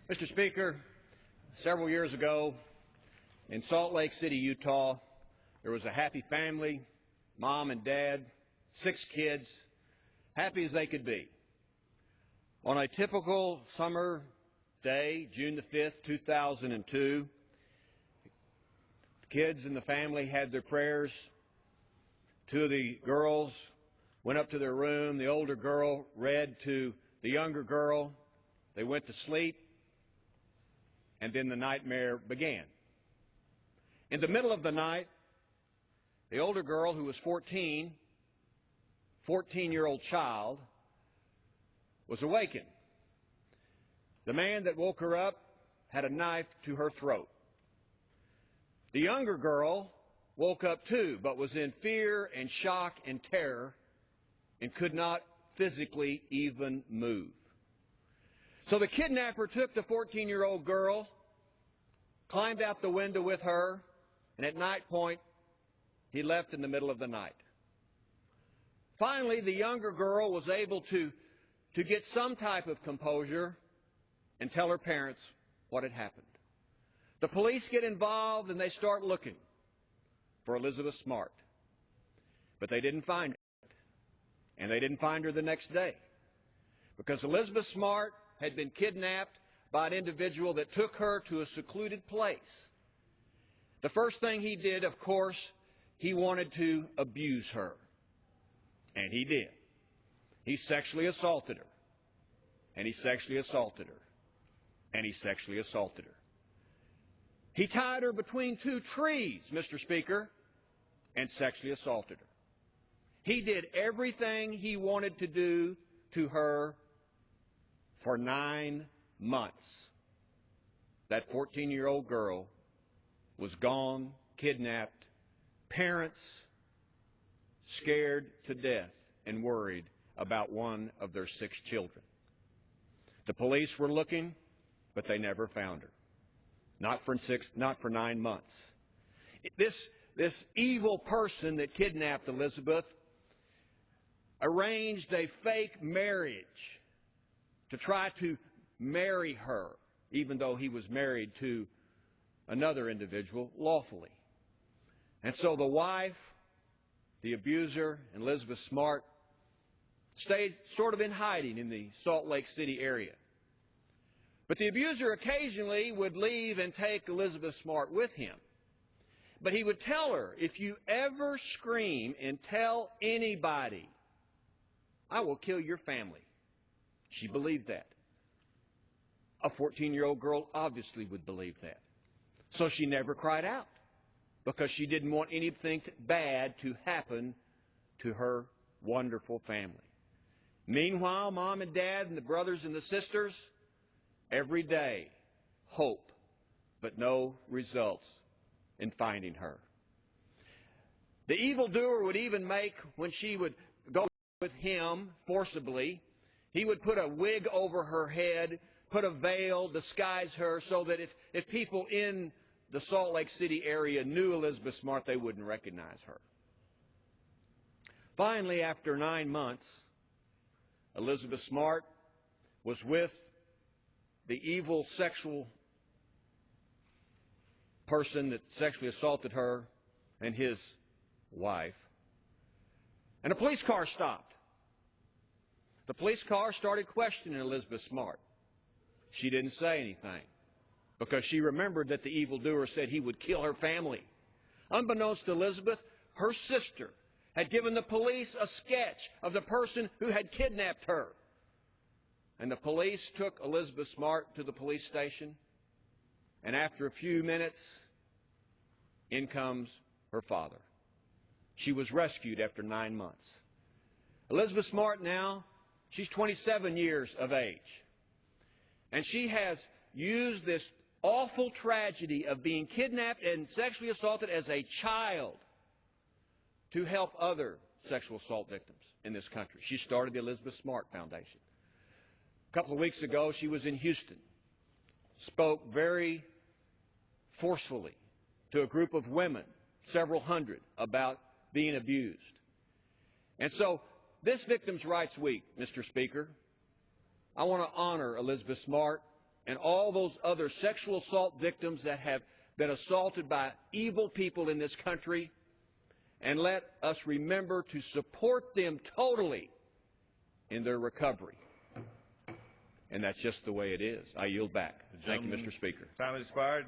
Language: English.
Mr. Speaker, several years ago in Salt Lake City, Utah, there was a happy family, mom and dad, 6 kids, happy as they could be. On a typical summer day, June the 5th, 2002, the kids and the family had their prayers. 2 of the girls went up to their room. The older girl read to the younger girl. They went to sleep, and then the nightmare began. In the middle of the night, the older girl, who was 14-year-old child, was awakened. The man that woke her up had a knife to her throat. The younger girl woke up too, but was in fear and shock and terror and could not physically even move. So the kidnapper took the 14-year-old girl, climbed out the window with her, and at night point, he left in the middle of the night. Finally, the younger girl was able to get some type of composure and tell her parents what had happened. The police get involved and they start looking for Elizabeth Smart. But they didn't find her. And they didn't find her the next day. Because Elizabeth Smart had been kidnapped by an individual that took her to a secluded place. The first thing he did, of course, he wanted to abuse her. And he did. He sexually assaulted her. And he sexually assaulted her. And he sexually assaulted her. He tied her between 2 trees, Mr. Speaker, and sexually assaulted her. He did everything he wanted to do to her for 9 months. That 14-year-old girl was gone, kidnapped, parents scared to death and worried about one of their 6 children. The police were looking, but they never found her. Not for 9 months. This evil person that kidnapped Elizabeth arranged a fake marriage to try to marry her, even though he was married to another individual lawfully. And so the wife, the abuser, and Elizabeth Smart stayed sort of in hiding in the Salt Lake City area. But the abuser occasionally would leave and take Elizabeth Smart with him. But he would tell her, if you ever scream and tell anybody, I will kill your family. She believed that. A 14-year-old girl obviously would believe that. So she never cried out because she didn't want anything bad to happen to her wonderful family. Meanwhile, Mom and Dad and the brothers and the sisters, every day, hope, but no results in finding her. The evildoer would even make, when she would go with him forcibly, he would put a wig over her head, put a veil, disguise her, so that if people in the Salt Lake City area knew Elizabeth Smart, they wouldn't recognize her. Finally, after 9 months, Elizabeth Smart was with the evil sexual person that sexually assaulted her and his wife. And a police car stopped. The police car started questioning Elizabeth Smart. She didn't say anything because she remembered that the evildoer said he would kill her family. Unbeknownst to Elizabeth, her sister had given the police a sketch of the person who had kidnapped her. And the police took Elizabeth Smart to the police station, and after a few minutes, in comes her father. She was rescued after 9 months. Elizabeth Smart now, she's 27 years of age. And she has used this awful tragedy of being kidnapped and sexually assaulted as a child to help other sexual assault victims in this country. She started the Elizabeth Smart Foundation. A couple of weeks ago, she was in Houston, spoke very forcefully to a group of women, several hundred, about being abused. And so this Victims' Rights Week, Mr. Speaker, I want to honor Elizabeth Smart and all those other sexual assault victims that have been assaulted by evil people in this country, and let us remember to support them totally in their recovery. And that's just the way it is. I yield back. Thank you, Mr. Speaker. Time has expired.